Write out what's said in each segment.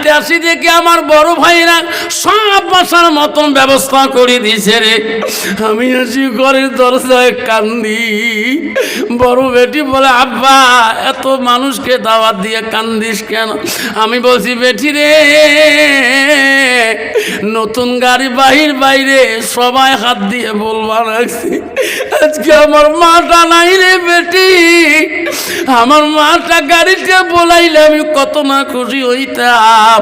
বাড়িতে আসি দেখি আমার বড় ভাইরা সব বসার মতন ব্যবস্থা করে দিয়েছে রে। আমি আসি ঘরের দরজায় কান্দি। বড় বেটি বলে, আব্বা এত মানুষকে দাওয়াত দিয়ে কান্দিস কেন? আমি বলছি, বেটি রে, নতুন গাড়ি বাহির বাইরে সবাই হাত দিয়ে বলবা রাখছি, আজকে আমার মাটা নাই রে বেটি। আমার মাটা গাড়িতে বলাইলে আমি কত না খুশি হইতাম।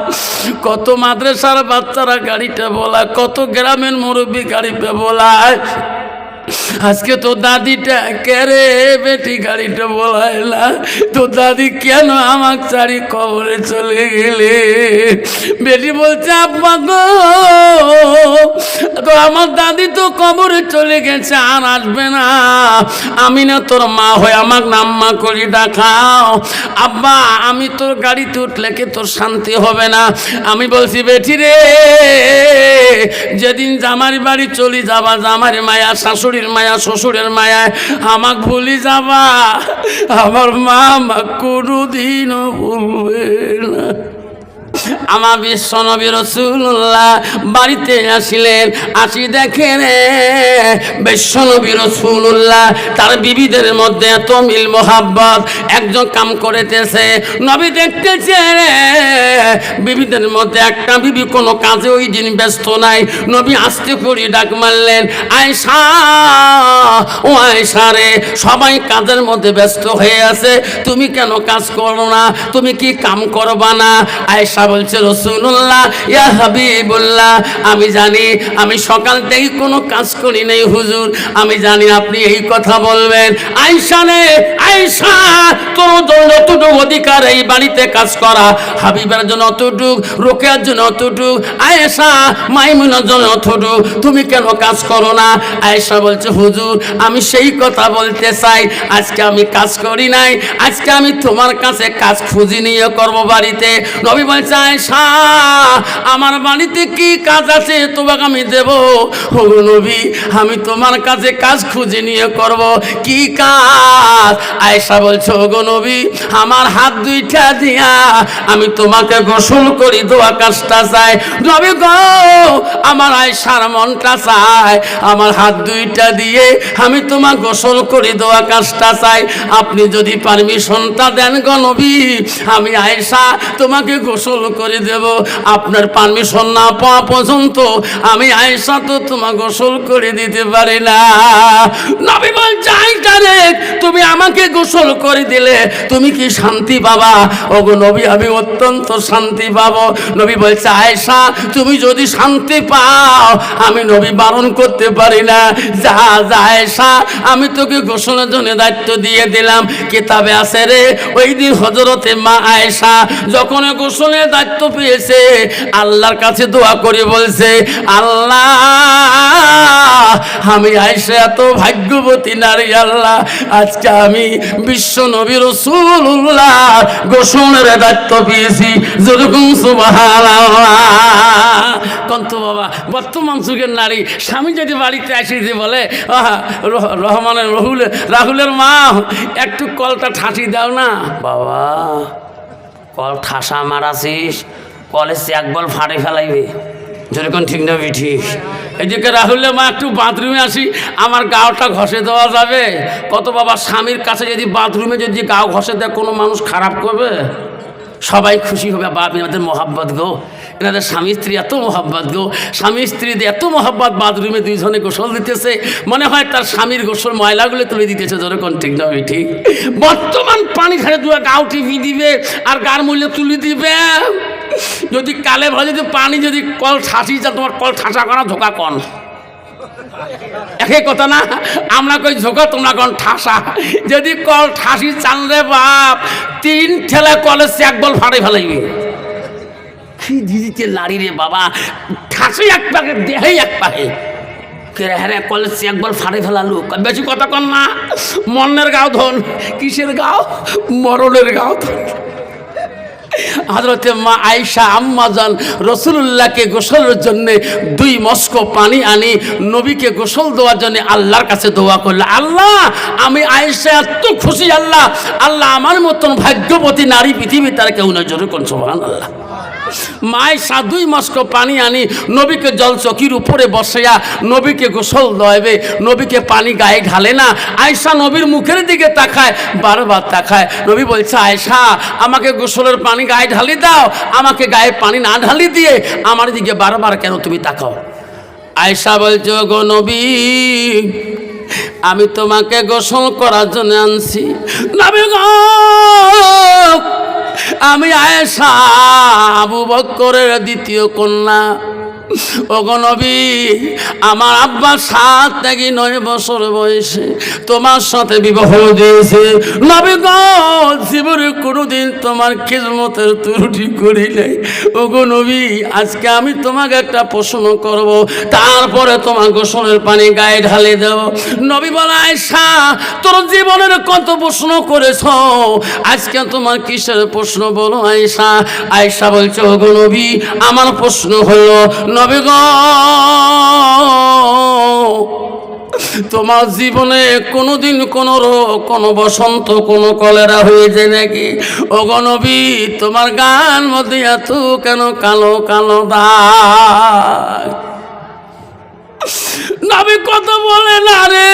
কত মাদ্রাসার বাচ্চারা গাড়িটা বলায়, কত গ্রামের মুরব্বী গাড়িতে বলায়। আজকে তো দাদিটা কেরে বেটি গাড়িটা বলাইলা, তো দাদি কেন আমার চারি কবরে চলে গেলে? বেটি বলছে, আব্বা গো, তো আমার দাদি তো কবরে চলে গেছে, আর আসবে না। আমি না তোর মা হয়ে আমার নাম্মা করি ডাকাও। আব্বা আমি তোর গাড়িতে উঠলে কি তোর শান্তি হবে না? আমি বলছি, বেটি রে, যেদিন জামার বাড়ি চলে যাবা, জামার মায়া, শাশুড়ির মায়া, শ্বশুরের মায়ায় আমাকে ভুলি যাবা, আমার মা আমাকে কোনোদিনও ভুলবে না। আমার বিশ্বনবী রাসূলুল্লাহ বাড়িতে আসিলেন, আসি দেখেন বিশ্বনবী রাসূলুল্লাহ তার বিবিদের মধ্যে এত মিল মোহাব্বত। একজন কাম করেতেছে, নবী দেখতেছে বিবিদের মধ্যে একটা বিবি কোনো কাজে ওই দিন ব্যস্ত নাই। নবী আস্তে করে ডাক মারলেন, আয়েশা, ও আয়েশা রে, সবাই কাজের মধ্যে ব্যস্ত হয়ে আছে, তুমি কেন কাজ করো না? তুমি কি কাম করবা না? আয়েশা বলছে, রাসূলুল্লাহ ইয়া হাবিবুল্লাহ, আমি জানি আমি সকাল থেকে কোনো কাজ করি নাই হুজুর, আমি জানি আপনি এই কথা বলবেন। আয়েশা রে, আয়েশা, তোর যতটুকু অধিকার এই বাড়িতে কাজ করা, হাবিবের জন্য অতটুক, রোকেয়ার জন্য অতটুক, আয়েশা মাইমুনার জন্য অতটুক, তুমি কেন কাজ করো না? আয়েশা বলছে, হুজুর আমি সেই কথা বলতে চাই, আজকে আমি কাজ করি নাই, আজকে আমি তোমার কাছে কাজ খুঁজি নিয়ে করবো বাড়িতে। নবী বলছে, আয়েশা আমার বাড়িতে কি কাজ আছে তোমাকে আমি দেব? ও নবী, আমি তোমার কাছে কাজ খুঁজে নিয়ে করব। কি কাজ? আয়েশা বলছে, ওগো নবী, আমার হাত দুইটা দিয়া আমি তোমাকে গোসল করি দোয়া কাজটা চাই। নবী গো, আমার আয়েশার মনটা চায় আমার হাত দুইটা দিয়ে আমি তোমার গোসল করি দোয়া কাজটা চাই। আপনি যদি পারমিশনটা দেন গো নবী, আমি আয়েশা তোমাকে গোসল করে দেব। আপনার পারমিশন না পাওয়া পর্যন্ত আমি আয়েশা তো তোমাকে গোসল করে দিতে পারি না। নবী বলছে, আয়েশা রে, তুমি আমাকে গোসল করে দিলে তুমি কি শান্তি পাবা? ওগো নবী, আমি অত্যন্ত শান্তি পাবো। নবী বলছে, আয়েশা তুমি যদি শান্তি পাও আমি নবী বারণ করতে পারি না। যা যা আয়েশা, আমি তোকে গোসলের জন্য দায়িত্ব দিয়ে দিলাম। কিতাবে আছে রে, ওই দিন হযরতে মা আয়েশা যখন গোসলের দায়িত্ব পেয়েছে আল্লাহর কাছে দোয়া করে বলছে, আল্লাহ আমি আয়েশা এত ভাগ্যবতী নারী, আল্লাহ আজকে আমি বিশ্ব নবী রাসূলুল্লাহ গোসলের দায়িত্ব পেয়েছি। যেরকম সুবহানাল্লাহ। কন্ত বাবা, বর্তমান যুগের নারী স্বামী যদি বাড়িতে আসে যে বলে, রহমানের রাহুলের মা একটু কলটা ঠাঁসি দাও না। বাবা কল ঠাসা মারাছিস, কলেজ এক বল ফাটে ফেলাইবে। যেরকম ঠিক না ঠিক? এদিকে রাহুলের মা একটু বাথরুমে আসি, আমার গাওটা ঘষে দেওয়া যাবে? কত বাবা, স্বামীর কাছে যদি বাথরুমে যদি গাও ঘষে দেয় কোনো মানুষ খারাপ করবে? সবাই খুশি হবে। বাপ এনাদের মহাব্বত গো, এনাদের স্বামী স্ত্রী এত মহাব্বত গো, স্বামী স্ত্রীদের এত মহাব্বত, বাথরুমে দুইজনে গোসল দিতেছে, মনে হয় তার স্বামীর গোসল ময়লাগুলো তুলে দিতেছে। যেরকম ঠিক না ঠিক? বর্তমান পানি ছেড়ে দুয়া গাও টিপি দিবে আর গার মূল্য তুলে দিবে। যদি কালে ভালো যদি পানি যদি কল ঠাসি যা, তোমার কল ঠাসা করা ধোকা কন, একই কথা না? আমরা কই ঝোঁকা, তোমরা কোন ঠাসা। যদি কল ঠাসি চান রে বাপ, 3 ঠেলা কলেজ এক বল ফাড়ে ফেলাইবে। কি দিদিতে নারী রে বাবা, ঠাসি এক পাকে দেহে এক পাকে হ্যাঁ কলেজ এক বল ফাড়ে ফেলালু। বেশি কথা কন না। মনের গাও ধন, কিসের গাও? মরণের গাও ধন। হযরতে মা আয়েশা আম্মাজান রাসূলুল্লাহকে গোসলের জন্য 2 মস্ক পানি আনি নবীকে গোসল দেওয়ার জন্য আল্লাহর কাছে দোয়া করল, আল্লাহ আমি আয়েশা এত খুশি, আল্লাহ আল্লাহ আমার মতন ভাগ্যবতী নারী পৃথিবী তার কেউ না। জোরে কোন সুবহানাল্লাহ। মায়েশা 2 মস্ক পানি আনি নবীকে জল চকির উপরে বসাইয়া নবীকে গোসল দেবে, নবীকে পানি গায়ে ঢালে না। আয়েশা নবীর মুখের দিকে তাকায়, বারবার তাকায়। নবী বলছে, আয়েশা আমাকে গোসলের পানি গায়ে ঢালি দাও, আমাকে গায়ে পানি না ঢালি দিয়ে আমার দিকে বারবার কেন তুমি তাকাও? আয়েশা বলছে, গো নবী আমি তোমাকে গোসল করার জন্য আনছি। নবী গো আমি আয়েশা আবু বকরের দ্বিতীয় কন্যা। ওগো নবী আমার আব্বা 7 থেকে 9 বছর বয়সে তোমার সাথে বিবাহ দিয়েছে। নবী গো জীবনে কোনোদিন তোমার খিদমতের ত্রুটি করি নাই। ওগো নবী আজকে আমি তোমাকে একটা প্রশ্ন করব, তারপরে তোমার গোসলের পানি গায়ে ঢালে দেব। নবী বলে, আয়েশা তোর জীবনের কত প্রশ্ন করেছ, আজকে তোমার কিসের প্রশ্ন বলো আয়েশা? আয়েশা বলছে, ওগো নবী আমার প্রশ্ন হলো, নবী গো তোমার জীবনে কোনোদিন কোনো রোগ, কোনো বসন্ত, কোনো কলেরা হয়েছে নাকি? ওগো নবী তোমার গান মধ্যে এত কেন কালো কালো দাগ? নবী কত বলে না রে।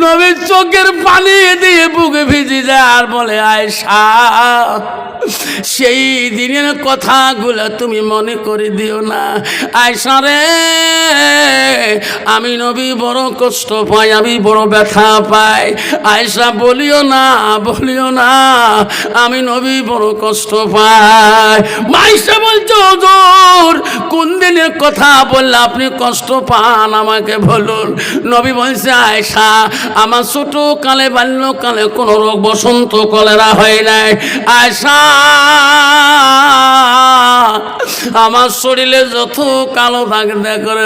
নবীর চোখের পানি দিয়ে বুকে ভিজে যায় আর বলে, আয়েশা সেই দিনের কথাগুলো তুমি মনে করে দিও না। আয়েশা রে আমি নবী বড় কষ্ট পাই, আমি বড় ব্যথা পাই। আয়েশা বলিও না, বলিও না, আমি নবী বড় কষ্ট পাই। আয়েশা বলছো, হুজুর কোন দিনের কথা বললে আপনি কষ্ট পান আমাকে বলুন। নবী বলছে, আয়েশা আমার ছোট কালে বাল্যকালে কোনো রোগ বসন্ত কলেরা হয় নাই। আয়েশা আমার শরীরে যত কালো দাগ করে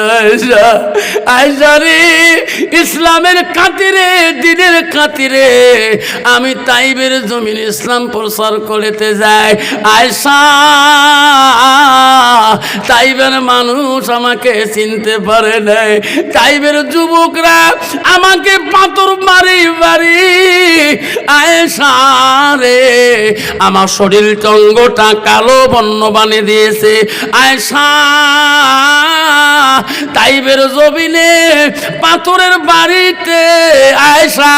আয়েশা রে ইসলামের খাতিরে, দিনের খাতিরে আমি তাইবের জমিন ইসলাম প্রচার করতে যাই। আয়েশা তাইবের মানুষ আমাকে চিনতে পারে নাই, তাইবের যুবকরা আমাকে পাথর মারি মারি আয়েশা রে আমার শরীর অঙ্গটা কালো বর্ণ বানিয়ে দিয়েছে। আয়েশা তাইবের জমিনে পাথরের বাড়িতে আয়েশা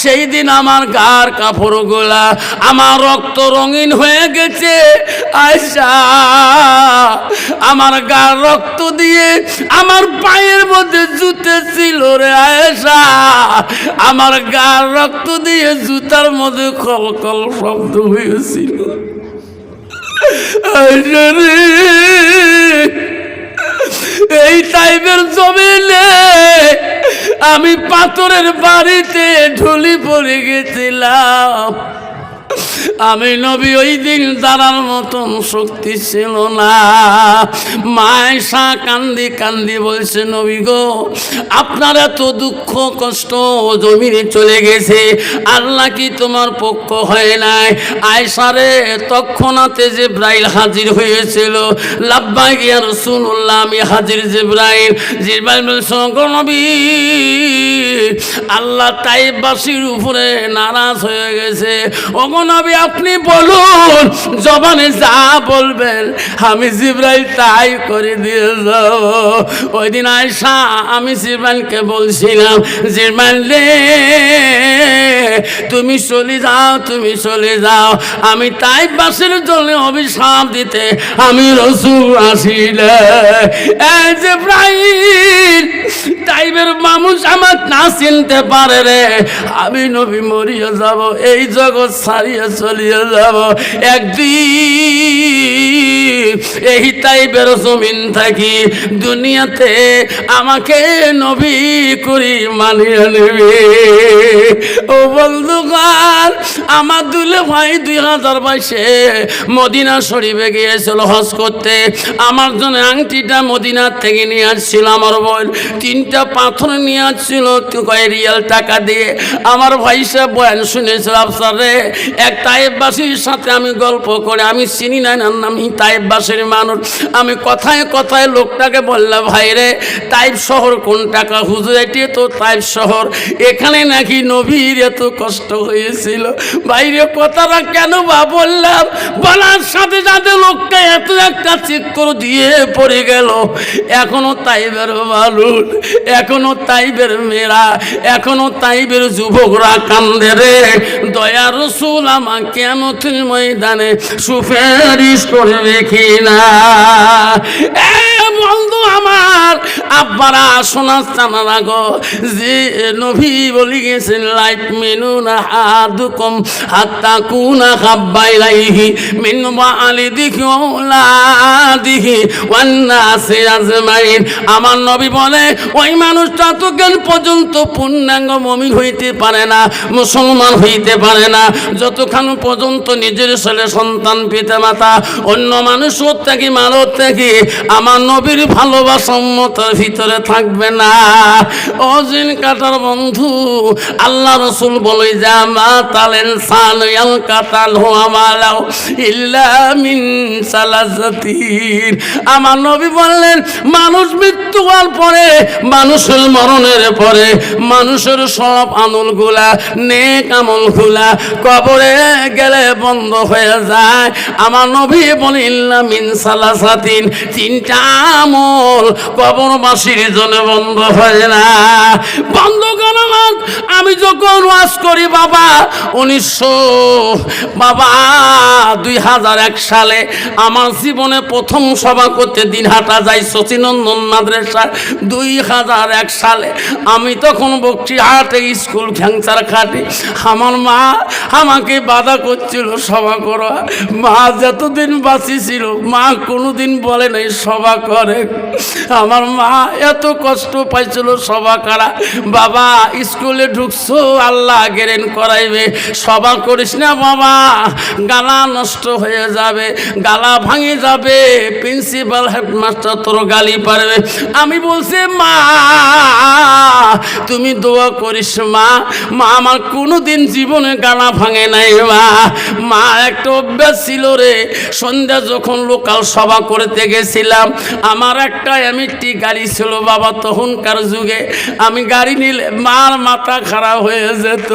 সেই দিন আমার গার কাপড়গুলা আমার রক্ত রঙিন হয়ে গেছে। আয়েশা আমার গার রক্ত দিয়ে আমার পায়ের মধ্যে জুতে ছিল রে। আয়েশা আমার গার রক্ত দিয়ে জুতার মধ্যে কলকল শব্দ হয়েছিল। আয়েশা রে এই টাইপের জমিনে আমি পাথরের বাড়িতে ঢুলি পড়ে গেছিলাম। আমি নবী ওই দিন দাঁড়ার মতন শক্তি ছিল না। মায়েশা কান্দি কান্দি বলছে, নবী গো আপনার এত দুঃখ কষ্ট জমিনে চলে গেছে, আল্লাহ কি তোমার পক্ষ হয় নাই? আয়েশা রে তৎক্ষণাতে জিবরাইল হাজির হয়েছিল। লাব্বাইক ইয়া রাসূলুল্লাহ আমি হাজির জিবরাইল। জিবরাইল বলছে, গো নবী আল্লাহ তাইববাসীর উপরে নারাজ হয়ে গেছে। ওগো নবী আপনি বলুন, জবানে যা বলবেন আমি জিবরাইল তাই করে দিয়ে যাব। ওই দিন আয়েশা আমি জিবরাইলকে বলছিলাম, জিবরাইল রে তুমি চলে যাও, তুমি চলে যাও, আমি তাইববাসীর জন্য অভিশাপ দিতে আমি রাসূল আসি না। এই জিবরাইল তাইবের মানুষ আমার না চিনতে পারে রে, আমি নবী মরিয়া যাব, এই জগৎ ছাড়িয়ে চলিয়ে যাব। একদিন এই তাইবের জমিন থাকি দুনিয়াতে আমাকে নবী করি মানিয়ে নেবে। ও বন্ধুগণ আমার দুলে ভাই 2022-এ মদিনা শরীফে গিয়েছিল হজ করতে। আমার জন্য আংটিটা মদিনার থেকে নিয়ে আসছিল আমার বোন, 3টা পাথর নিয়ে আসছিল রিয়াল টাকা দিয়ে। আমার ভাই সাহেব বয়ান শুনেছিল, আফসার রে এক তাইববাসীর সাথে আমি গল্প করে, আমি চিনি না নাম, আমি তাইববাসী পাশের মানুষ। আমি কথায় কথায় লোকটাকে বললাম, ভাই রে তাইফ শহর কোন টাকা? হুজুর এটি তো তাইফ শহর, এখানে নাকি নবীর এত কষ্ট হয়েছিল। বাইরে কথাটা কেন বা বললাম, বলার সাথে সাথে লোকটা এত একটা চিৎকার দিয়ে পড়ে গেল। এখনো তাইবের মানুষ, এখনো তাইবের মেয়েরা, এখনো তাইবের যুবকরা কান্দে রে, দয়া রসুল আমার কিয়ামতের ময়দানে সুপারিশ করবে কিনা। বন্ধু আমার, আব্বারা শোনার জানার গো, যে নবী বলি গেছেন লাইফ মেনু না হাদুকম হাত্তা কুনা খাব্বাইলাইহি মিন ওয়ালিদিহি ওয়ালাদিহি ওয়ান নাসি আজমাইন। আমার নবী বলে ওই মানুষটা তো জ্ঞান পর্যন্ত পূর্ণাঙ্গ মুমিন হইতে পারে না, মুসলমান হইতে পারে না, যতক্ষণ পর্যন্ত নিজের ছেলে সন্তান পিতা মাতা অন্য মানুষ থেকে মানব থেকে আমার নবীর ভালোবাসা উম্মতের ভিতরে থাকবে না। অজিন কাটার বন্ধু, আল্লাহ রসুল বলে জামা তালেন সাল কাতাল আমালাও ইল্লা মিন সালাসাতিন। আমার নবী বললেন মানুষ মৃত্যু হওয়ার পরে, মানুষের মরণের পরে মানুষের সব আমলগুলা, নেক আমলগুলা কবরে গেলে বন্ধ হয়ে যায়। আমার নবী বলে ইল্লা মিন সালাসাতিন, তিনটা আমল কবরবাসীর জন্য বন্ধ হয় না। বন্ধ করো। আমি যখন ওয়াজ করি বাবা 2001 সালে আমার জীবনে প্রথম সভা করতে দিনহাটা যাই শচীনন্দন মাদ্রাসা। 2001 সালে আমি তখন বক্সিরহাটে স্কুল খ্যাংচার খাটে। আমার মা আমাকে বাধা করছিল সভা করা। মা যতদিন বাঁচি ছিল মা কোনোদিন বলে নাই সভা করে। আমার মা এত কষ্ট পাইছিল সভা করা। বাবা স্কুলে ঢুকছো আল্লাহ গেরেন করাইবে, সভা করিস না বাবা, গালা নষ্ট হয়ে যাবে, গালা ভাঙে যাবে, প্রিন্সিপাল হেডমাস্টার তোর গালি পারবে। আমি বলছি মা তুমি দোয়া করিস মা। মা আমার কোনোদিন জীবনে গালা ভাঙে নাই মা। মা একটা অভ্যাস ছিল রে, সন্ধ্যা যখন লোকাল সভা করতে গেছিলাম, আমার একটা এমটি গাড়ি ছিল বাবা তখনকার যুগে। আমি গাড়ি নিলে মার মাথা খারাপ হয়ে যেত।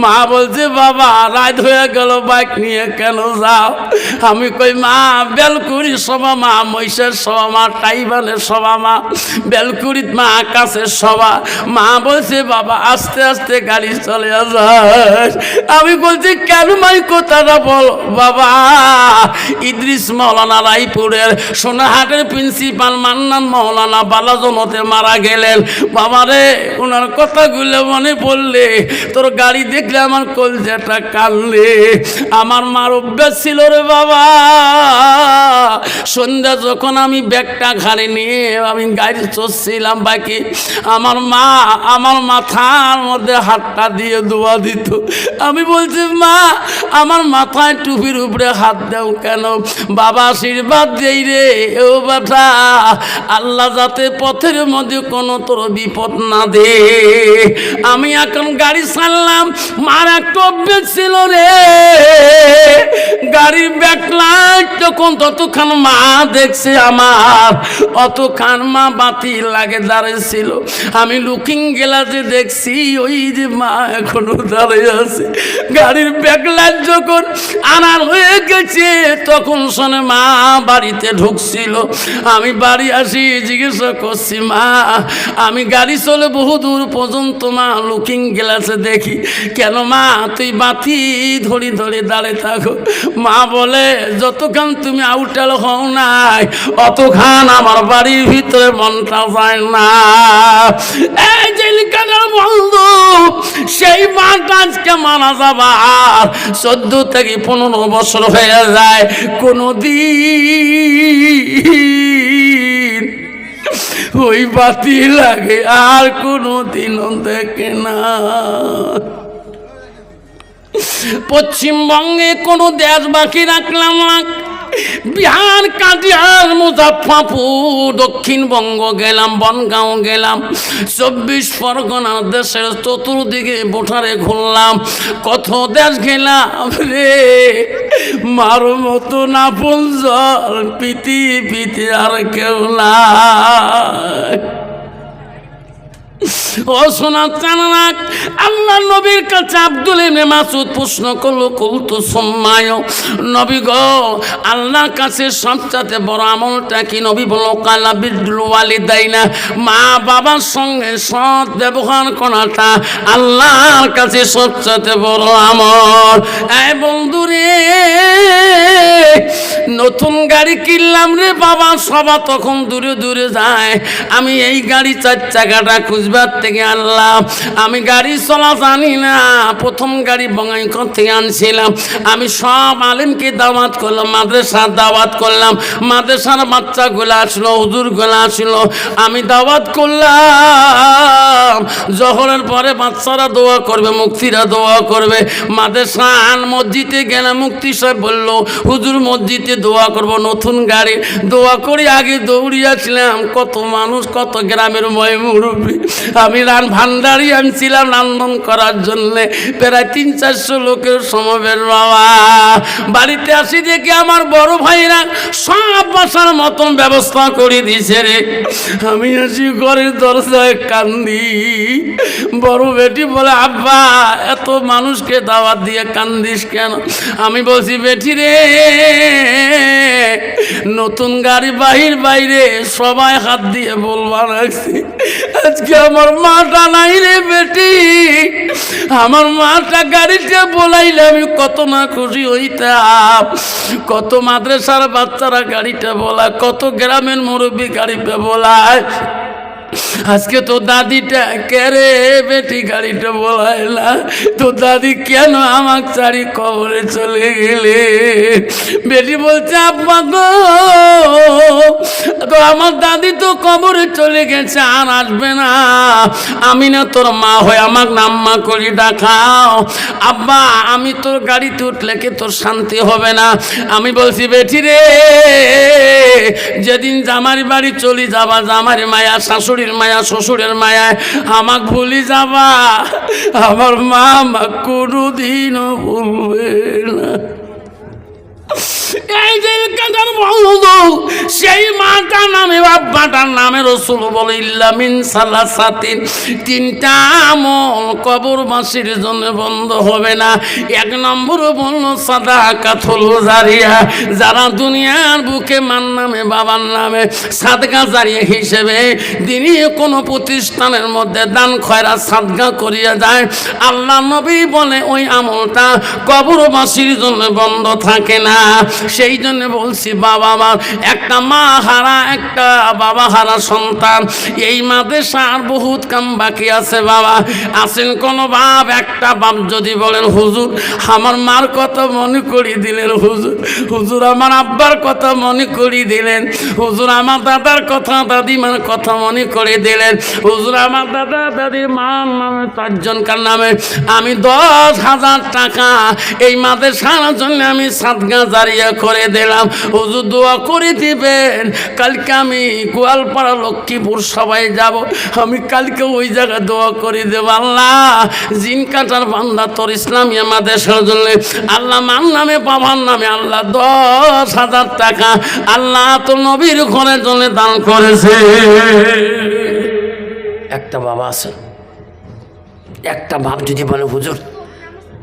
মা বলছে বাবা রাত হয়ে গেল বাইক নিয়ে কেন যাও? আমি কই মা বেলকুড়ি সভা, মা মহিষের সভা, মা টাইবানের সভা, মা বেলকুড়িত মা আকাশের সভা। মা বলছে বাবা আস্তে আস্তে গাড়ি চলে যায়। আমি বলছি কেন মাই কথাটা বল বাবা। ইদ্রিস মৌলানা রায়পুরের সোনাহাটের প্রিন্সিপাল মান্নান মৌলানা বালাজনতে মারা গেলেন বাবা রে। ওনার কথাগুলো মনে পড়লে তোর গাড়ি দেখলে আমার কলজাটা কাঁদলে। আমার মার অভ্যাস ছিল রে বাবা, সন্ধ্যা যখন আমি ব্যাগটা ঘাড়ে নিয়ে আমি গাড়ি চড়ছিলাম বাকি, আমার মা আমার মাথার মধ্যে হাতটা দিয়ে দোয়া দিত। আমি বলছি মা আমার মাথায় টুপির উপরে হাত দাও কেন? বাবা আশীর্বাদ দেই রে ও বাবা, আল্লাহ যাতে পথের মধ্যে কোনো তোর বিপদ না দে। আমি এখন গাড়ি ছাড়লাম, মার একটা অভ্যেস ছিল রে, গাড়ির ব্যাকলাইট যখন ততক্ষণ মা দেখছে আমার, অতক্ষণ মা বাতি লাগে দাঁড়িয়েছিল। আমি লুকিং গ্লাসে দেখছি ওই যে মা এখনো দাঁড়িয়ে আছে। গাড়ির ব্যাকলাইট যখন আনার হয়ে গেছে তখন শোনে মা বাড়িতে ঢুকছিল। আমি বাড়ি আসি জিজ্ঞাসা করছি মা, আমি গাড়ি চলে বহু দূর পর্যন্ত মা লুকিং গ্লাসে দেখি, কেন মা তুই বাতি ধরি ধরে দাঁড়িয়ে থাকো? মা বলে যতক্ষণ তুমি আউটাল হও নাই অতক্ষণ আমার বাড়ির ভিতরে মনটা যায় না। এই যে লিখাটার বন্ধু, সেই মাটা আজকে মারা যাবার 14 থেকে 15 বছর হয়ে যায়, কোনদিন ওই বাতি লাগে আর কোনদিনও দেখে না। পশ্চিমবঙ্গে কোনো দেশ বাকি রাখলাম না, বিহার, কাটিহার, মুজাফফরপুর, দক্ষিণবঙ্গ গেলাম, বনগাঁও গেলাম, 24 পরগনা দেশের চতুর্দিকে বোঠারে ঘুরলাম, কত দেশ গেলাম রে। মার মতো না পুঞ্জল পৃথিবীতে আর কেউ নাই। ও সোনা চানা, আল্লাহ নবীর কাছে আব্দুল ইবনে মাসউদ প্রশ্ন করলো, কুলতু সুম্মায়, নবী গো আল্লাহর কাছে সবচেয়ে বড় আমলটা কি? নবী বলল, কালা বিরুল ওয়ালিদাইনা, মা বাবার সঙ্গে সৎ ব্যবহার করাটা আল্লাহর কাছে সবচেয়ে বড় আমল। এই বন্ধুরে, নতুন গাড়ি কিনলাম রে বাবা, সবার তখন দূরে দূরে যায়, আমি এই গাড়ি 4 চাকাটা খুঁজবার থেকে আনলাম। আমি গাড়ি চলা জানি না, প্রথম গাড়ি বঙ্গাইকর থেকে আনছিলাম। আমি সব আলেমকে দাওয়াত করলাম, মাদ্রাসার দাওয়াত করলাম, মাদ্রাসার বাচ্চাগুলো আসলো, হুজুরগুলো আসলো, আমি দাওয়াত করলাম। জহরের পরে বাচ্চারা দোয়া করবে, মুক্তিরা দোয়া করবে। মাদ্রাসার মসজিদে গেলাম, মুক্তি সাহেব বললো, হুজুর মসজিদে দোয়া করব, নতুন গাড়ি দোয়া করি। আগে দৌড়িয়েছিলাম, কত মানুষ, কত গ্রামের মুরব্বী। আমি ভান্ডারি আনছিলাম রান্ধন করার জন্যে, প্রায় 300-400 লোকের সমাবেশ বাবা। বাড়িতে আসি দেখি আমার বড় ভাইরা সব বসার মতন ব্যবস্থা করে দিয়েছে রে। আমি আসি ঘরের দরজায় কান্দি। বড় বেটি বলে, আব্বা এত মানুষকে দাওয়াত দিয়ে কান্দিস কেন? আমি বলছি, বেটি রে, নতুন গাড়ি বাহির বাইরে সবাই হাত দিয়ে বলবা রাখছি, আজকে আমার মাটা নাই রে বেটি। আমার মাটা গাড়িতে বলাইলে আমি কত না খুশি হইতাম। কত মাদ্রাসার বাচ্চারা গাড়িটা বলায়, কত গ্রামের মুরব্বী গাড়িতে বলায়। আজকে তো দাদিটা কেরে বেটি গাড়িটা বলায় না, তো দাদি কেন আমার চারি কবরে চলে গেলে? বেটি বলছে, আব্বা গো, তো আমার দাদি তো কবরে চলে গেছে, আর আসবে না। আমি না তোর মা হয়ে আমার নাম্মা করি ডাকাও। আব্বা, আমি তোর গাড়িতে উঠলে কি তোর শান্তি হবে না? আমি বলছি, বেটি রে, যেদিন জামারি বাড়ি চলে যাবা, জামারি মায়া, শাশুড়ির মায়া, শ্বশুরের মায়ায় আমাকে ভুলি যাবা, আমার মা আমাকে কোনোদিনও ভুলবে না। এই যে সেই মাটার নামে বাব্বাটার নামে রাসূল বলে, ইল্লা মিন সালাসাতিন, 3টা আমল কবরবাসীর জন্য বন্ধ হবে না। 1 নম্বর বলল সাদাকাতুল জারিয়া, যারা দুনিয়ার বুকে মার নামে বাবার নামে সাদকা জারিয়া হিসেবে দিনই কোনো প্রতিষ্ঠানের মধ্যে দান খয়রাত সাদকা করিয়া যায়, আল্লাহ নবী বলে ওই আমলটা কবরবাসীর জন্য বন্ধ থাকে না। সেই জন্য বলছি, বাবা মা, একটা মা হারা, একটা বাবা হারা সন্তান, এই মাদ্রাসার বহুত কাম বাকি আছে বাবা। আছেন কোনো বাপ, একটা বাপ যদি বলেন, হুজুর আমার মার কথা মনে করিয়ে দিলেন, হুজুর হুজুর আমার আব্বার কথা মনে করিয়ে দিলেন, হুজুর আমার দাদার কথা, দাদিমার কথা মনে করে দিলেন, হুজুর আমার দাদা দাদির মার নামে 4 জনকার নামে আমি 10,000 টাকা এই মাদ্রাসার জন্য আমি সাদকা জারিয়া করে দিলাম, হুজুর দোয়া করে দিবেন। কালকে আমি গোয়ালপাড়া লক্ষ্মীপুর সবাই যাব, আমি কালকে ওই জায়গায় দোয়া করে দেব। আল্লাহ, জিন কাটার বান্দা তোর ইসলামিয়া মাদ্রাসার জন্য আল্লাহ মার নামে বাবার নামে আল্লাহ 10,000 টাকা আল্লাহ তো নবীর ঘরের জন্য দান করেছে। একটা বাবা আছে, একটা বাপ যদি বলে, হুজুর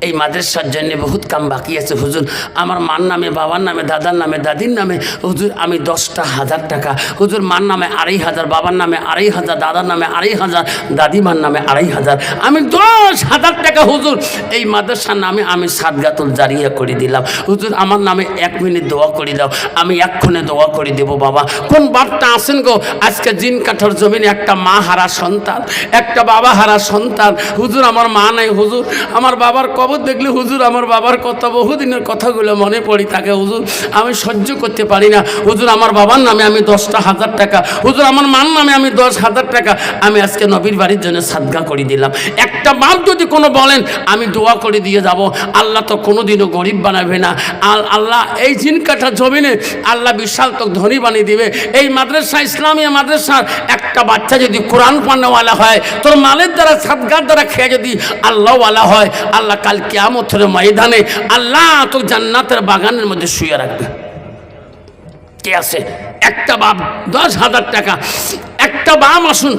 এই মাদ্রাসার জন্য বহুত কাম বাকি আছে, হুজুর আমার মার নামে বাবার নামে দাদার নামে দাদির নামে হুজুর আমি 10,000 টাকা, হুজুর মার নামে 2,500, বাবার নামে 2,500, দাদার নামে 2,500, দাদিমার নামে 2,500, আমি 10,000 টাকা হুজুর এই মাদ্রাসার নামে আমি সাদগাতুল জারিয়া করে দিলাম। হুজুর আমার নামে 1 মিনিট দোয়া করে দাও, আমি এক্ষণে দোয়া করে দেবো। বাবা, কোন বাপটা আসেন গো আজকে জিন কাঠার জমিনে একটা মা হারা সন্তান, একটা বাবা হারা সন্তান, হুজুর আমার মা নাই, হুজুর আমার বাবার কবর দেখলে হুজুর আমার বাবার কথা, বহুদিনের কথাগুলো মনে পড়ি তাকে হুজুর, আমি সহ্য করতে পারি না হুজুর। আমার বাবার নামে আমি 10,000 টাকা, হুজুর আমার মার নামে আমি 10,000 টাকা আমি আজকে নবীর বাড়ির জন্য সাদগা করে দিলাম। একটা বাপ যদি কোনো বলেন আমি দোয়া করে দিয়ে যাব, আল্লাহ তো কোনোদিনও গরিব বানাবে না। আল্লাহ এই জিনকাঠা জমিনে আল্লাহ বিশাল তো ধনী বানিয়ে দিবে। এই মাদ্রাসা, ইসলামিয়া মাদ্রাসার একটা বাচ্চা যদি কোরআন পান্নাওয়ালা হয়, তোর মালের দ্বারা সাদগার দ্বারা খেয়ে যদি আল্লাহওয়ালা হয়, আল্লাহ কাল কিয়ামতের ময়দানে আল্লাহ তো জান্নাতের বাগানের মধ্যে শুয়ে রাখবে। কে আছে? একটা বাপ 10,000 টাকা, একটা বাপ আসুন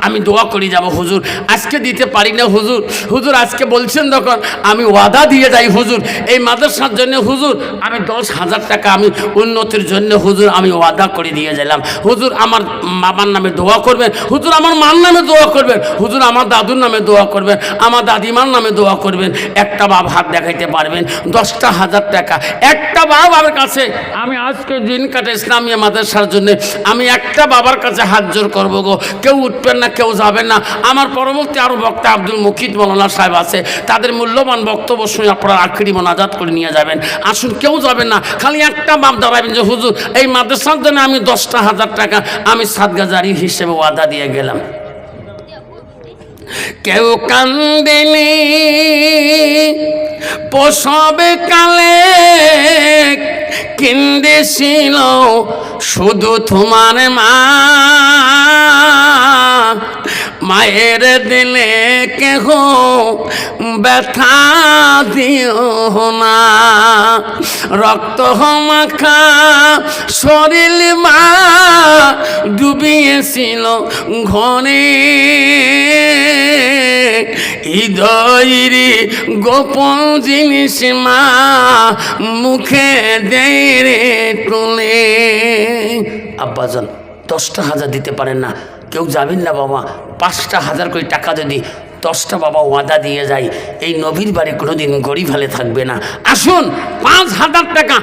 আমি দোয়া করে যাব হুজুর, আজকে দিতে পারি না হুজুর, হুজুর আজকে বলছেন তখন আমি ওয়াদা দিয়ে যাই হুজুর, এই মাদ্রাসার জন্য হুজুর আমি 10,000 টাকা আমি উন্নতির জন্য হুজুর আমি ওয়াদা করে দিয়ে গেলাম। হুজুর আমার বাবার নামে দোয়া করবেন, হুজুর আমার মার নামে দোয়া করবেন, হুজুর আমার দাদুর নামে দোয়া করবেন, আমার দাদিমার নামে দোয়া করবেন। একটা বাপ হাত দেখাইতে পারবেন? 10,000 টাকা একটা বাবার কাছে আমি আজকে দিন কাটে ইসলামিয়া মাদ্রাসার জন্য আমি একটা বাবার কাছে হাত জোর করবো গো। কেউ উঠবেন না, কেউ যাবেন না। আমার পরবর্তী আরও বক্তা আব্দুল মুকিদ মৌলানা সাহেব আছে, তাদের মূল্যবান বক্তব্য শুনে আপনারা আখেরি মোনাজাত করে নিয়ে যাবেন। আসুন, কেউ যাবেন না, খালি একটা বাপ দাঁড়াবেন যে হুজুর এই মাদ্রাসার জন্য আমি 10,000 টাকা আমি সাদগা জারি হিসেবে ওয়াদা দিয়ে গেলাম। কেউ কান্দেনি প্রসবে কালে, কেঁদেছিল শুধু তোমার মা। মায়ের দিলে কেহ ব্যথা দিও না, রক্ত মাখা শরীর মা ডুবিয়েছিল ঘরে। হৃদয়ের গোপন জিনিস মা মুখে দেরে তুলে। আব্বাজান 10,000 দিতে পারেন না, কেউ যাবেন না বাবা। 5,000 করে টাকা যদি 10টা বাবা ওয়াদা দিয়ে যায়, এই নবীর বাড়ি কোনোদিন গরিব হলে থাকবে না। আসুন 5,000 টাকা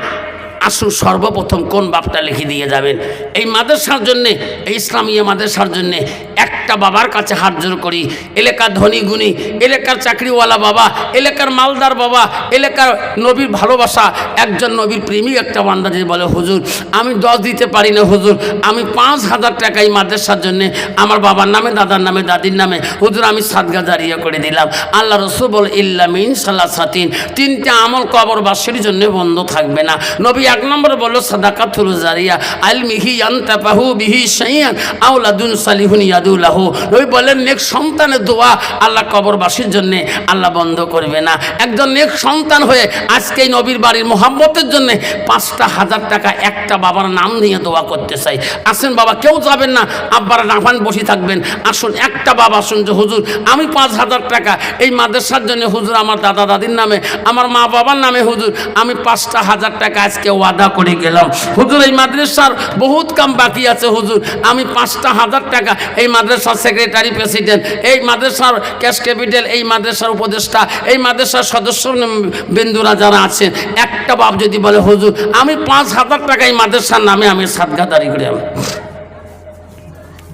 আসুন, সর্বপ্রথম কোন বাপটা লিখে দিয়ে যাবেন এই মাদ্রাসার জন্যে, এই ইসলামিয়া মাদ্রাসার জন্যে। একটা বাবার কাছে হাত জোর করি, এলাকার ধনী গুণী, এলাকার চাকরিওয়ালা বাবা, এলাকার মালদার বাবা, এলাকার নবীর ভালোবাসা একজন নবীর প্রেমিক একটা বান্দা যদি বলে হুজুর আমি 10 দিতে পারি না হুজুর, আমি 5,000 টাকা এই মাদ্রাসার জন্যে আমার বাবার নামে, দাদার নামে, দাদির নামে হুজুর আমি সাদগা জারিয়া করে দিলাম। আল্লাহ রসুল বল ইল্লা মিন সালাসাতিন, 3টে আমল কবরবাসীর জন্য বন্ধ থাকবে না। নবী 1 নম্বর বলল সাদাকাতুল জারিয়া, আলমিহি ইয়ানতাফাহু বিহি শাইআন আওলাদুন সালিহুন ইয়াদুলাহু। নবী বলেন নেক সন্তানের দোয়া আল্লাহ কবরবাসীর জন্য আল্লাহ বন্ধ করবে না। একজন নেক সন্তান হয়ে আজকে এই নবীর বাড়ির মোহাব্বতের জন্য 5,000 টাকা একটা বাবার নাম নিয়ে দোয়া করতে চাই। আসেন বাবা, কেউ যাবেন না, আব্বারা নাফান বসে থাকবেন। আসুন একটা বাবা আসুন যে হুজুর আমি 5,000 টাকা এই মাদ্রাসার জন্য হুজুর আমার দাদা দাদির নামে, আমার মা বাবার নামে হুজুর আমি 5,000 টাকা আজকে ওয়াদা করে গেলাম। হুজুর এই মাদ্রাসার বহুত কাম বাকি আছে হুজুর, আমি 5,000 টাকা এই মাদ্রাসার সেক্রেটারি, প্রেসিডেন্ট, এই মাদ্রাসার ক্যাশ ক্যাপিটাল, এই মাদ্রাসার উপদেষ্টা, এই মাদ্রাসার সদস্য বিন্দুরা যারা আছেন, একটা বাপ যদি বলে হুজুর আমি 5,000 টাকা এই মাদ্রাসার নামে আমি সাদগা দাঁড়ি করে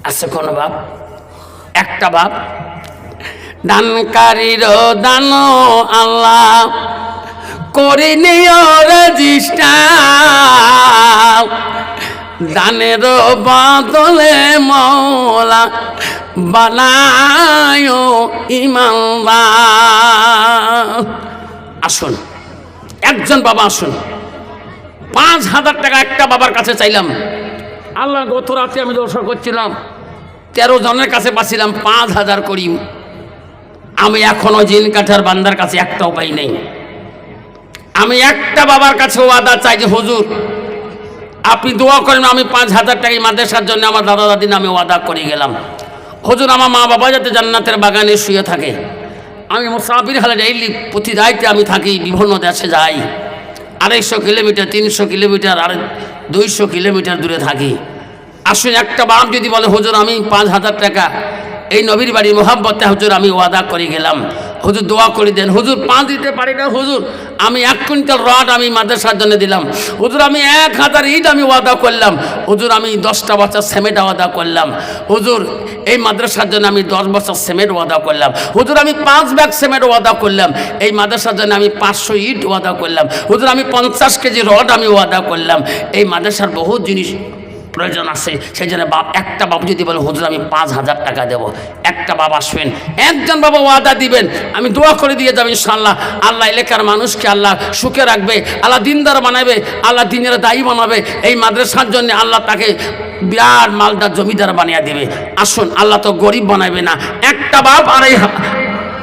আছে কোনো বাপ? একটা বাপ? দানকারীর দান আল্লাহ করে নিও রেজিস্টার, দানের বদলে মওলা বানায় ইমানদার। আসুন একজন বাবা আসুন, 5,000 টাকা একটা বাবার কাছে চাইলাম। আল্লাহ গত রাতে আমি দর্শন করছিলাম, 13 জনের কাছে পাচ্ছিলাম 5,000 করি। আমি এখনো জিন কাঠার বান্দার কাছে একটা উপায় নেই। আমি একটা বাবার কাছে ওয়াদা চাই যে হুজুর আপনি দোয়া করেন, আমি 5,000 টাকা মাদ্রাসার জন্য আমার দাদা দাদির নামে ওয়াদা করে গেলাম। হুজুর আমার মা বাবা যাতে জান্নাতের বাগানে শুয়ে থাকে। আমি মুসাফির হালে ডেইলি প্রতি দায়িত্বে আমি থাকি, বিভিন্ন দেশে যাই, 250 কিলোমিটার, 300 কিলোমিটার আর 200 কিলোমিটার দূরে থাকি। আসুন একটা বাপ যদি বলে হুজুর আমি 5,000 টাকা এই নবীর বাড়ির মোহাব্বতে হুজুর আমি ওয়াদা করে গেলাম, হুজুর দোয়া করে দেন। হুজুর 5 দিতে পারি না হুজুর, আমি 1 কুইন্টাল রড আমি মাদ্রাসার জন্য দিলাম। হুজুর আমি 1000 ইট আমি ওয়াদা করলাম। হুজুর আমি 10টা বছর সিমেন্ট ওয়াদা করলাম। হুজুর এই মাদ্রাসার জন্য আমি 10 বছর সিমেন্ট ওয়াদা করলাম। হুজুর আমি 5 ব্যাগ সিমেন্ট ওয়াদা করলাম। এই মাদ্রাসার জন্য আমি 500 ইট ওয়াদা করলাম। হুজুর আমি 50 কেজি রড আমি ওয়াদা করলাম। এই মাদ্রাসার বহু জিনিস প্রয়োজন আছে, সেই জন্য একটা বাবা যদি বলে হুজুর আমি 5000 টাকা দেবো, একটা বাবা আসবেন, একজন বাবা ওয়াদা দিবেন, আমি দোয়া করে দিয়ে যাবো ইনশাআল্লাহ। আল্লাহ এলাকার মানুষকে আল্লাহ সুখে রাখবে, আল্লাহ দিনদার বানাবে, আল্লাহ দিনের দায়ী বানাবে। এই মাদ্রাসার জন্য আল্লাহ তাকে বিরাট মালদার জমিদার বানিয়ে দেবে। আসুন, আল্লাহ তো গরিব বানাবে না। একটা বাপ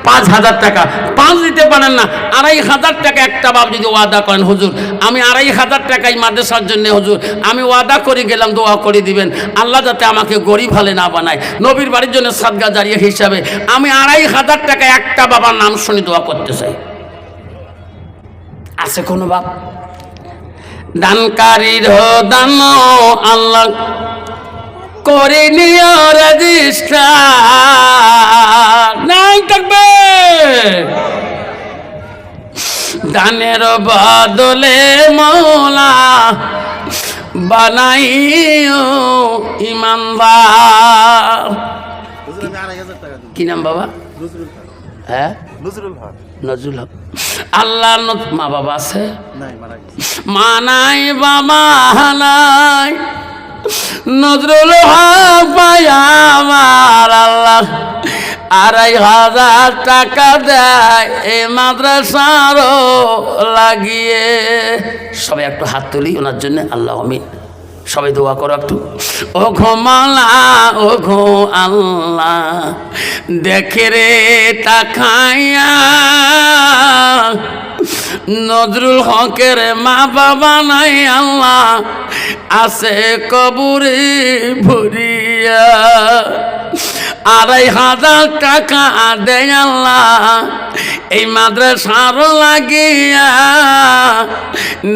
5000 টাকা 5 দিতে পারেন না, 2500 টাকা একটা বাপ যদি ওয়াদা করেন হুজুর আমি 2500 টাকাই মাদ্রাসার জন্য হুজুর আমি ওয়াদা করে গেলাম, দোয়া করে দিবেন আল্লাহ যাতে আমাকে গরিব হলে না বানায়। নবীর বাড়ির জন্য সাদকা জারিয়া হিসাবে আমি 2500 টাকা একটা বাবার নাম শুনে দোয়া করতে চাই। আছে কোনো বাপ? দানকারীর দান আল্লাহ করে নিও রেজিস্টার নাই থাকবে। দানের বদলে মৌলা বানাইও ইমানদার। কি নাম বাবা? হ্যাঁ নজরুল হক। আল্লাহ মা বাবা আছে? মা নাই বাবা নাই, নজরুল হক ভাই আমার আল্লাহ 2500 টাকা দেয় এই মাদ্রাসারও লাগিয়ে। সবাই একটু হাত তুলি ওনার জন্য, আল্লাহ আমিন। সবাই দোয়া করো একটু। ও ঘো মাওলা ও ঘো আল্লাহ দেখে রে তাকাইয়া নজরুল হকের মা বাবা নাই আল্লাহ আছে কবরে ভরিয়া। 2500 টাকা দেয় আল্লাহ এই মাদ্রাসার লাগিয়া,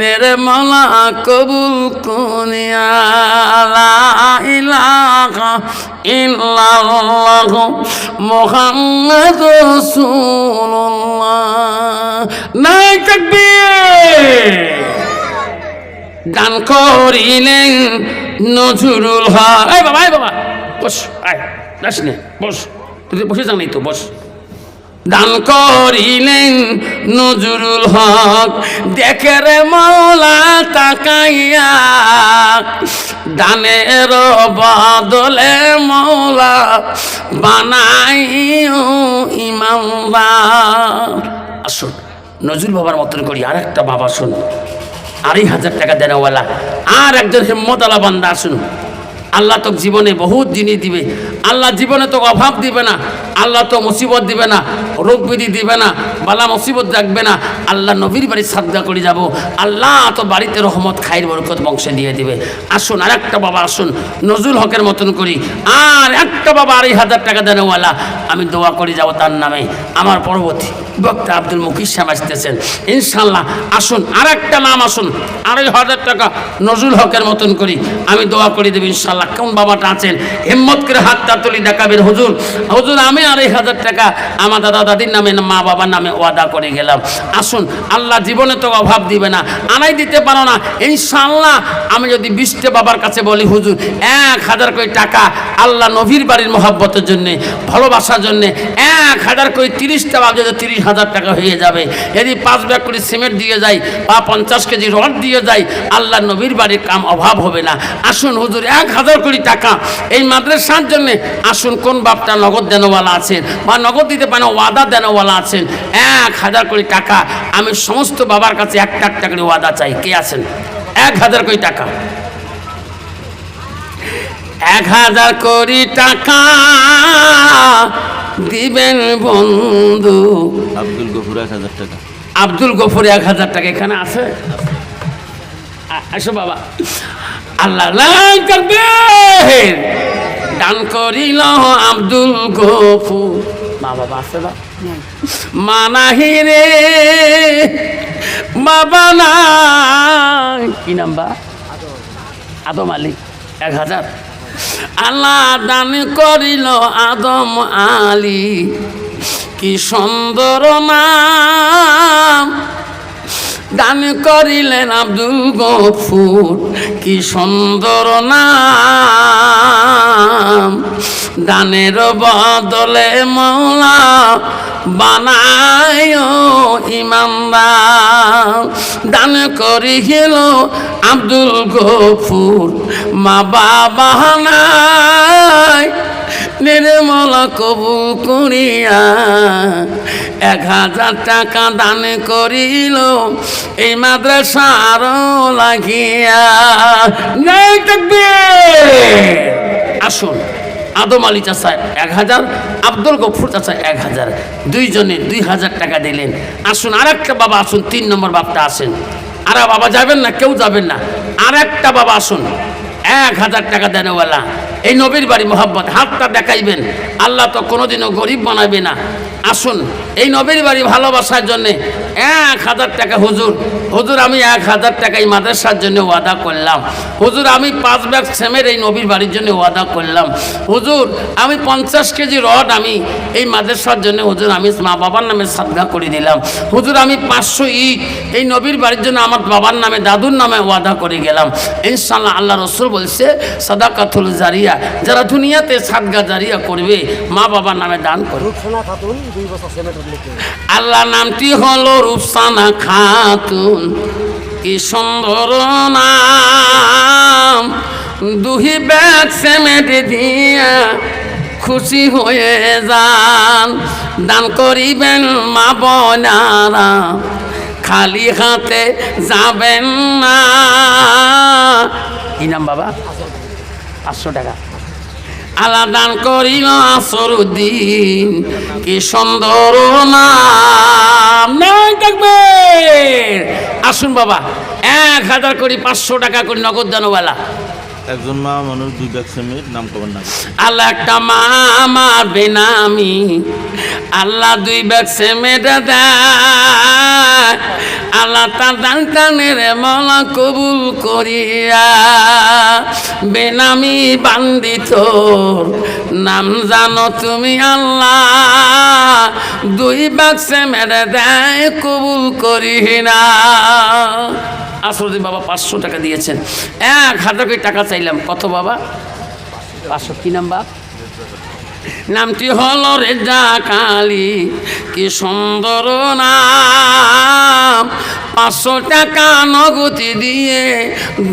নির্মলা কবুল করিয়া। লা ইলাহা ইল্লাল্লাহ মুহাম্মাদুর রাসূলুল্লাহ। নাই তাকবীর। দান করিলেন নজরুল হক। এই বাবা, এই বাবা বস, আয় যাস নে, বস, তুই বসে যান নাই তো, বস। দান করিলেন নজরুল হক দেখে রে মৌলা তাকাইয়া, দানের বদলে মৌলা বানাইও ইমানদার। আসুন নজরুল বাবার মতন করি। আর একটা বাবা শুন 2500 টাকা দেনওয়ালা, আর একজন হিম্মতওয়ালা বান্দা। আসুন, আল্লাহ তো জীবনে বহুত জিনিস দিবে, আল্লাহ জীবনে তো অভাব দিবে না, আল্লাহ তো মুসিবত দিবে না, রোগ বিধি দিবে না, বালা মুসিবত রাখবে না। আল্লাহ নবীর বাড়ি সাদকা করে যাব, আল্লাহ তো বাড়িতে রহমত খাইর বরকত বংশে দিয়ে দিবে। আসুন আর একটা বাবা আসুন নজরুল হকের মতন করি। আর একটা বাবা 2500 টাকা দেনওয়ালা, আমি দোয়া করে যাব তার নামে। আমার পরবর্তী বক্তা আব্দুল মুকির সাহেব আসতেছেন ইনশাল্লাহ। আসুন আর একটা নাম, আসুন 2500 টাকা নজরুল হকের মতন করি, আমি দোয়া করে দেব ইনশাল্লাহ। কোন বাবাটা আছেন হিম্মত করে হাতটা তুলি দেখাবেন। হুজুর হুজুর আমি 2500 টাকা আমার দাদা দাদির নামে মা বাবার নামে ওয়াদা করে গেলাম। আসুন, আল্লাহ জীবনে তো অভাব দিবে না, আনাই দিতে পারো না ইনশাল্লাহ। আমি যদি 20টা বাবার কাছে বলি হুজুর 1000 করে টাকা আল্লাহ নবীর বাড়ির মহব্বতের জন্যে, ভালোবাসার জন্যে 1000 করে 30টা বাবা যদি 30,000 টাকা হয়ে যাবে। যদি 5 ব্যাগ করে সিমেন্ট দিয়ে যায় বা 50 কেজি রড দিয়ে যায়, আল্লাহ নবীর বাড়ির কাম অভাব হবে না। আসুন হুজুর 1000 কোটি টাকা এই মাদ্রাসার জন্যে। আসুন কোন বাপটা নগদ দেনওয়ালা আছেন বা নগদ দিতে পারেন ওয়াদা দেনওয়ালা আছেন? 1000 কোটি টাকা আমি সমস্ত বাবার কাছে একটা করে ওয়াদা চাই। কে আছেন? 1000 কোটি টাকা, 1000 কোটি টাকা দিবেন বন্ধু। আব্দুল গফুর 1000 টাকা। আব্দুল গফুর 1000 টাকা এখানে আছে? আসো বাবা। আল্লাহ দান করিল আব্দুল গফুর। মা বাবা আছে না? মা নাহি রে বাবা নাই। কি নাম বা? আদম আলী 1000। আল্লাহ দান করিল আদম আলী কি সুন্দর নাম দান করিলেন আব্দুল গফুর, কি সুন্দর নাম দানের বদলে মৌলা বানায় ইমানদার। দান করিল আব্দুল গফুর, মা বাবা নাই নির্মল কবুল করিয়া 1000 টাকা দান করিল এই মাদ্রাসার লাগিয়া। নাই তাকবীর। আসুন, আদম আলী চাচা 1000, আব্দুল গফুর চাচা 1000, দুইজনে 2000 টাকা দিলেন। আসুন আরেকটা বাবা আসুন, 3 নম্বর বাপটা আসেন। আর বাবা যাবেন না, কেউ যাবেন না, আরেকটা বাবা আসুন 1000 টাকা দেনওয়ালা। এই নবীর বাড়ি মোহাব্বত, হাতটা দেখাইবেন, আল্লাহ তো কোনোদিনও গরিব বানাবে না। আসুন এই নবীর বাড়ি ভালোবাসার জন্যে 1000 টাকা। হুজুর, হুজুর আমি 1000 টাকা এই মাদ্রাসার জন্য ওয়াদা করলাম। হুজুর আমি 5 ব্যাগ সেমের এই নবীর বাড়ির জন্য ওয়াদা করলাম। হুজুর আমি 50 কেজি রড আমি এই মাদ্রাসার জন্য হুজুর আমি মা বাবার নামে সাদকা করে দিলাম। হুজুর আমি 500 ইট এই নবীর বাড়ির জন্য আমার বাবার নামে দাদুর নামে ওয়াদা করে গেলাম। ইনশাআল্লাহ আল্লাহ রসুল বলছে সাদাকাতুল জারিয়া, যারা দুনিয়াতে সাদকা জারিয়া করবে মা বাবার নামে দান করবে। আল্লাহ নামটি হলো রূপসানা খাতুন, কি সুন্দর নাম। 2 ব্যাগ সিমেন্ট দিয়া খুশি হয়ে যান, দান করিবেন মা বোনেরা, খালি হাতে যাবেন না। কি নাম বাবা? 500 টাকা। আল্লাহ দান করিল আসরুদ্দিন, কি সুন্দর নাম। নাই তাকবীর। আসুন বাবা 1000 করে 500 টাকা করে নগদ দানওয়ালা। একজন মা মানুষ 2 ব্যাগ সেমের নাম কবার না। আল্লাহ একটা মা আমার বেনামি, আল্লাহ 2 ব্যাগ সিমেন্ট দেয়। আল্লাহ তার দান টানের মলা কবুল করিয়া, বেনামি বান্দিত নাম জানো তুমি আল্লাহ, 2 ব্যাগ সিমেন্ট দেয় কবুল করি না। আসলে বাবা 500 টাকা দিয়েছেন, 1000 টাকা চাইলাম। কত বাবা? 500। কি নাম বাপ? নামটি হলো রেজা কালী, কি সুন্দর নাম। 500 টাকা নগতি দিয়ে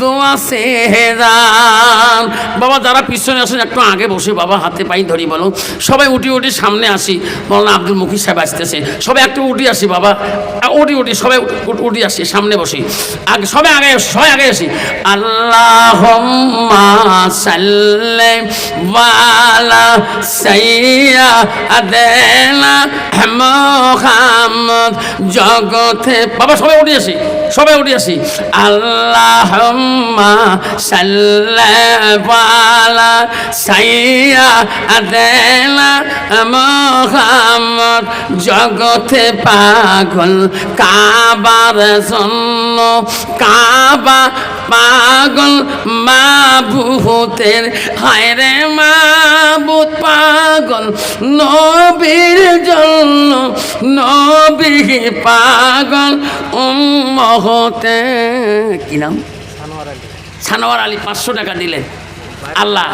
দোয়া সেরান। বাবা যারা পিছনে আসেন একটু আগে বসে বাবা হাতে পাই ধরি বলো। সবাই উঠি উঠি সামনে আসি, মৌলানা আব্দুল মুকির সাহেব আসতেছে। সবাই একটু উঠি আসি বাবা, উঠি সবাই উঠি আসি, সামনে বসি। আগে সবাই আগে আসি। আল্লাহুম্মা সাল্লি ওয়ালা সাইয়্যিদিনা মুহাম্মদ। জগতে বাবা সবাই উঠি আসি। আল্লাহুম্মা সাল্লি ওয়ালা সাইয়্যিদিনা মুহাম্মদ। জগতে পাগল কাবার জন্য, কাবা পাগল মাবুতের, হায়রে মাবুত পাগল নবীর জন্য, নবী পাগল উম্মতে। কি নাম? সানোয়ার আলী 500 টাকা দিলেন। আল্লাহ